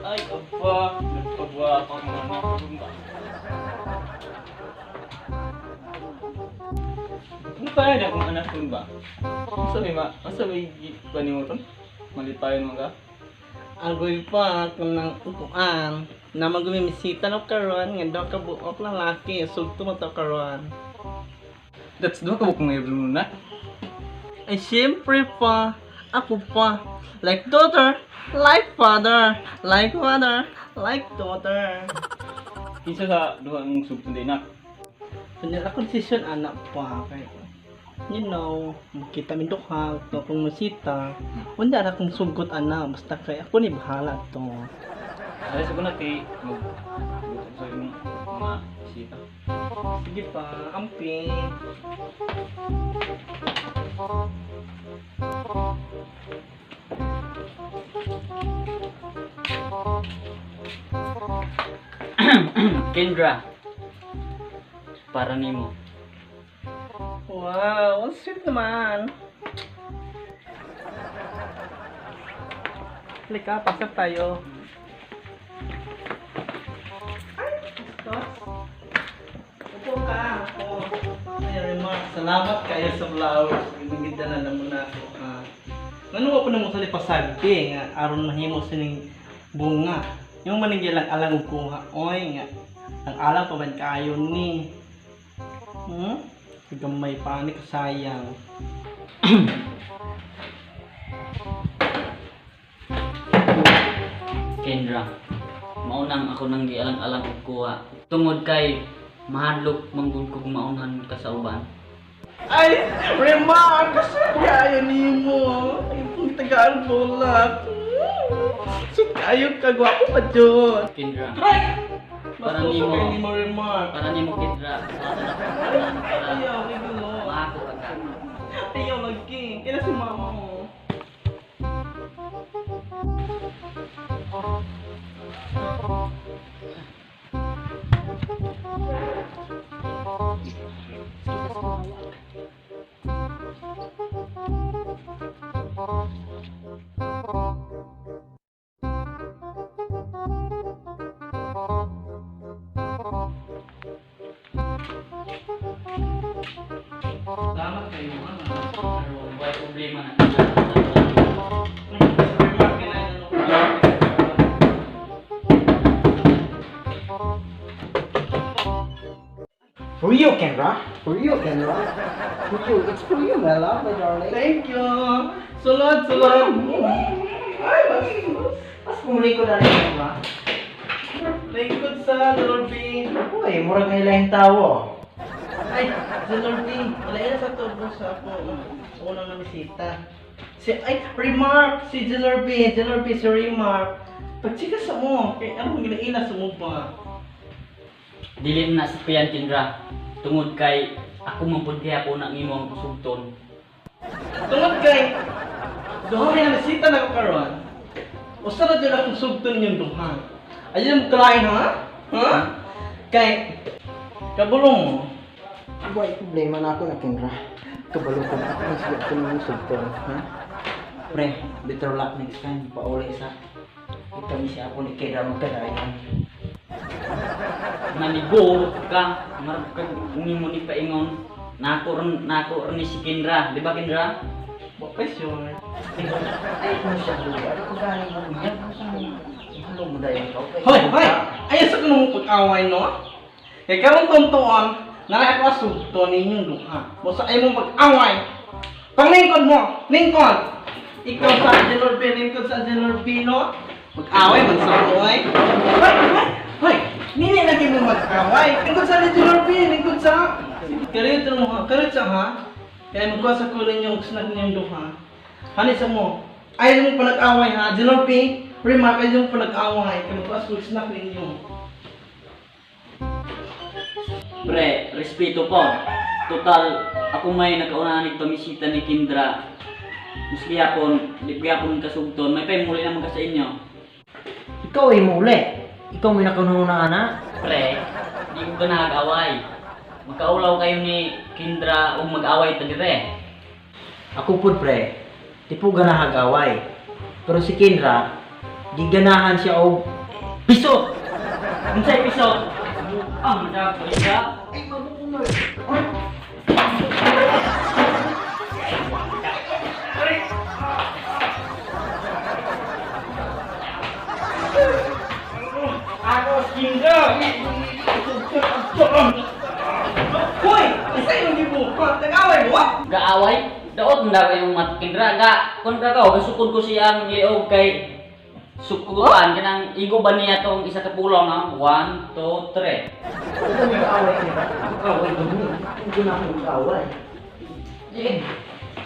Ay, aba, nagpagawa ka mga nakumba. Ano kaya na kung anak ko ba? Asa may panimuton? Malipayon mo ka? Agoy pa kung nang upuan na magumimisita na karon nga daw ka buok lalaki sugto mo to karon. That's doon ka kung ngayon na. Ay syempre pa ako pa like daughter, like father, like mother, like daughter. Isa sa duha ang sugtong din na. Kanya ako decision anak pa kay you know, kita min duha to kung masita. Wala ra kong sugot ana basta kay ako ni bahala to. Ay, sa kuna kay mag-gutom sa yung mga bisita. Sige pa, ampi. Kendra, para nimo. Wow, ang sweet naman. Halika, pasok tayo. Ay, upo ka. Ay, Remark, salamat kayo sa flowers. Ibigid na naman ako. Ano ko na mo sa lipasabi nga aron mahimo sining bunga. Yung maninggilang alang kuha. Oy nga. Ang alang pa man kayo ni. Gamay pa ni sayang. Kendra, maunang ako nang gialang-alang og kuha. Tungod kay mahadlok manggod kog maunahan ka sa uban. Ay, Remark, kasi kaya nimo. Yung tagaan bulak. So kayo kagwapo pa dyan. Kendra, Ay! Para Mas nimo. gusto nimo, Remark. para nimo Kendra, para Ayaw, may gulo. maako ka ka. Ayaw, lagi. Kailan si mama mo? Salamat kayo, mama. Pero wala problema na. Remark, kailangan ano ka. For you, Kendra. For you, Kendra. For you. It's for you, my love, my darling. Thank you. Sulod, sulod. Ay, Mas kumuli ko na rin, Kendra. lingkod sa Lord B. Uy, murag na ilang tao. Ay, sa Lord B. Wala yan sa tubo sa ako. Unang na bisita. Remark, si Jelor B, si Remark. Pagchika sa mo, kaya ano ginaila sa mo pa? Dili na sa piyan Kendra. Tungod kay ako mampud kay ako nang imong sugton. Tungod kay, duha na bisita na ko karon. Usa na dyan akong sugton yung duha. Ayun mo kalain ha? Ha? Kay, kabulong mo. Buhay problema na ako na, Kendra. Kabalo ko na ako na siya ko ng sugton, ha? Pre, better luck next time. Pauli sa kita mi siya ako ni Kendra magkadayan. Manigo ka, marap ka nimo ni paingon. Nako ron ni si Kendra, di ba Kendra? Bakit sure? Ay, kung siya duli. Ano ko galing mo niya? Halo mo dayon ka. Hoy, hoy! Ayos sa kanong pag-away, no? Kaya karong tuntuan, naray ako asugto ninyong duha. Basta ay mong pag-away. Panglingkod mo! Lingkod! Ikaw sa Jelor B, lingkod sa Jelor B, no? Mag-away, magsabuhay. Hoy, hoy, hoy! Nini lagi mo mag-away. Lingkod sa Jelor B, lingkod sa... Karito mo ha, karito ha? Kaya magkuha sa kulin yung snack ninyong duha. Hanisa mo. Ayaw mo pa nag-away ha, Jelor B. Remark, ayaw mo pa nag-away. Kaya magkuha sa snack ninyo. Pre, respeto po. Total, ako may nakaunahan ni pamisita ni Kendra. Muski hapon, di hapon kasugton. May pay muli naman ka sa inyo. Ikaw ay muli. Ikaw may nakununa na. Pre, di ko ka nakag-away. Magkaulaw kayo ni Kendra o mag-away ta dire. Ako po, pre. Di po ganahag-away. Pero si Kendra, giganahan siya og piso. Unsay piso? Ang dapat siya. Ako Kendra. Hoy, isa yung gibukot. Nag-away mo? Gaaway? Daot nda kayong matkindra ga kun ka gasukod ko siyang liog kay sukuan kanang igo ba niya tong isa ka pulong ha 1 2 3 Ito may kaaway niya. Kaaway ko niya. Hindi na ako kaaway. Sige.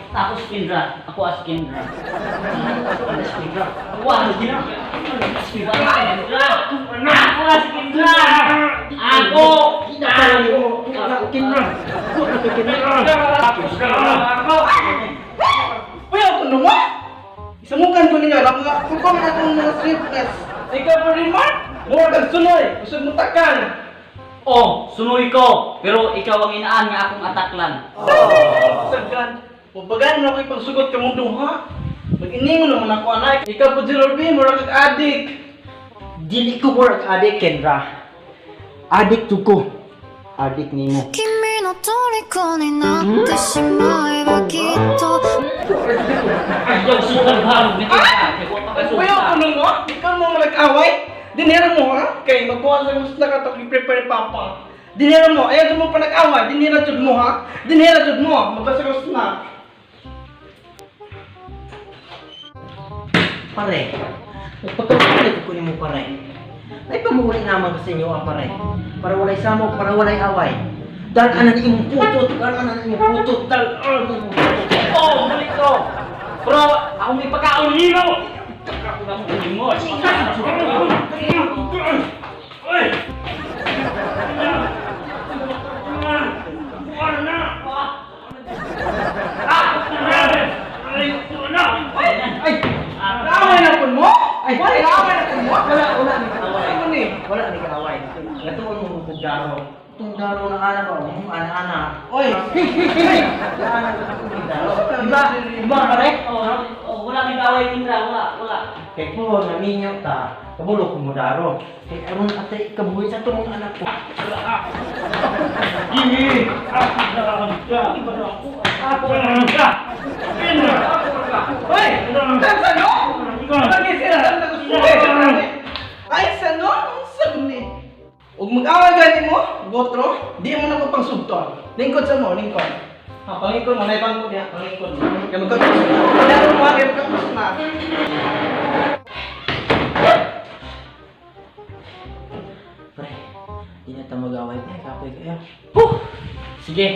Tapos kindra, ako as kindra. Ako na si Kendra. Ako as kindra. Ako as kindra. Ako. Kendra. Uy, ako naman! Isamukan ko ninyo, alam nga, kung kami na itong mga sweetness. Ikaw pa rin, Mark? Mura kang sunoy, usod mo takan. Oh, sunoy ko. Pero ikaw ang inaan nga akong ataklan. Sagdan, pabagan mo ako ipagsugot ka mong duha. Mag-iningon naman ako, anak. Ikaw po, Zilorbi, mura kang adik. Dili ko work adik, Kendra. Adik to ko. Adik nimo. 君の虜になってしまえばきっと Ayaw sukal halog nito. Kaya ko Uy, ako nung mo? Ikaw mo mag-away? Dinero mo, ha? Kaya magkuha sa gusto na ka ito, i-prepare papa. Dinero mo, ayaw mo pa nag-away. Dinero jud mo, ha? Dinero jud mo. Magkuha sa gusto na. Pare. Pagkakalit ko nimo pare. Ay pamuli naman kasi inyo ang pare. Para walay samok, para walay away. Dahil anan imong putot, dahil anan imong putot, dahil anan imong putot. Oh, muli ko. Bro, ako may pagkaon nino. Ako na mo mo. Oy. Ay! Naaway na po mo? Ay, naaway na po mo? Wala ni Ay, mo ni. Wala ni kaaway. Gatuon mo kung daro. Itong daro ng anak ko, ana-ana. Oy! Ana ko kung daro. Iba pare. Oh, wala may gaway Indra, wala. Kay ko naminyo ta. Kabulo ko mo daro. Kay aron atay kabuhi sa tumong anak ko. Hoy! Tansa no? Lagi sila lang nagustuhin. Ay, sa no? Sabi ni. Huwag mag-away gani mo, gotro, di mo na ko pang subton. Lingkod sa mo, lingkod. Ha, pangikod mo, naipang ko niya, pangikod mo. Kaya magkakos. Kaya mo mga kaya magkakos na. Pre, di na ta mag-away pa. Kapoy kayo. Sige.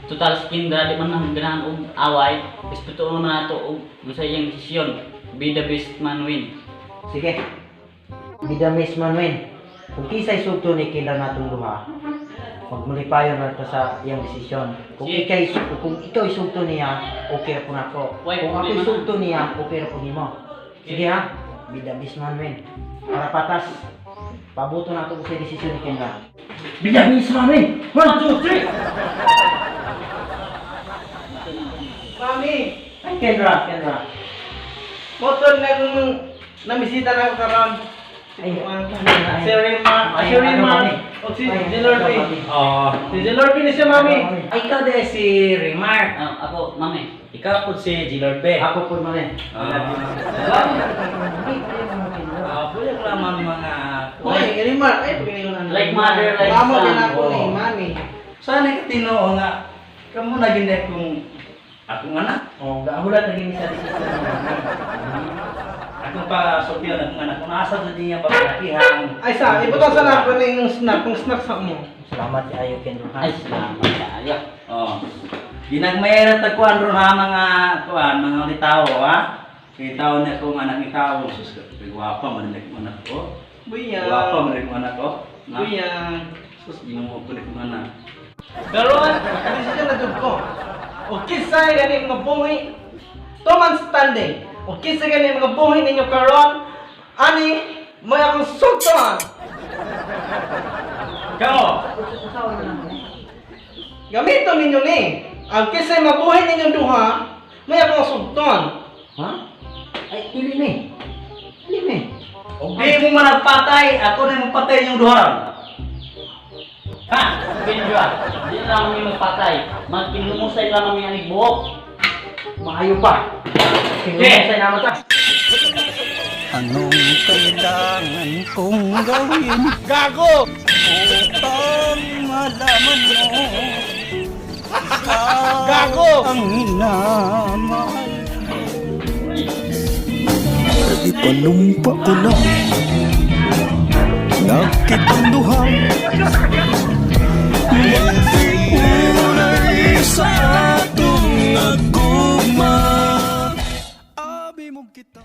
Total skin di man nang ganahan og away. Respeto naman nato og masayang desisyon. Be the best man win. Sige. Bidamis man win. Kung kisay sugto ni Kendra natong duha, magmulipayon na ta sa iyang desisyon. Kung Sige. ikaw isugto niya, okay ra po nako. Why, Kung ako problema na. isugto niya, okay ra po nimo. Sige ha. Bidamis man win. Para patas. Pabuto na ito sa desisyon ni Kendra. Bidamis man win. 1, 2, 3. Mami, Ay, Kendra. motor na kung namisita na ako karon. Ay, Si Rima, o si Jelorby. Si Jelorby ni siya, mami. Ay, ikaw de si Remark. Ako, mami. Ikaw po si Gilorbe. Ako po man. Pwede ko naman mga... Hoy, Rima, ay pagkailan na. Like mother, like Mamo son. din ako ni Oo. mami. Sana ka tinoo nga, kamu na gindi akong anak. Oh, gahulat na gini sa desisyon mo. Akong pa sopyan akong anak. Kung nasa sa niya babalakihan. Ay sa, ibutan sa napo na yung snack, kung snack sa mo. Salamat kayo Kendra. Ay, salamat kayo. Oh. Ginagmayra tagkuan ron ha mga kuan, mga litaw ha. Kay taon na kong anak ni tao. Sus, guwapa man nek anak ko. Buya. Guwapa man nek anak ko. Buya. Sus, ginumo ko nek anak. Karon, desisyon na jud ko. O kisay gani mga buhi. Toman standing. O kisay gani mga buhi ninyo karon. Ani, may akong sultan. Kao! Gamiton ninyo ni. Ang kisay mabuhay ninyo duha, may akong sultan. Ha? Ay, Dili ni. Dili ni. O di mo man nagpatay, ako na yung patay yung duharan. Ha? Kendra, di lang kami magpatay. Magkinumusay lang kami ang buhok. Maayo pa. Tingnan sa naman ta. Anong kailangan kong gawin? Gago! Upang malaman mo Gago! Ang minamahal Pwede panumpa ko lang Nagkitunduhan Magtiulay sa atong nagugma Abi mo kita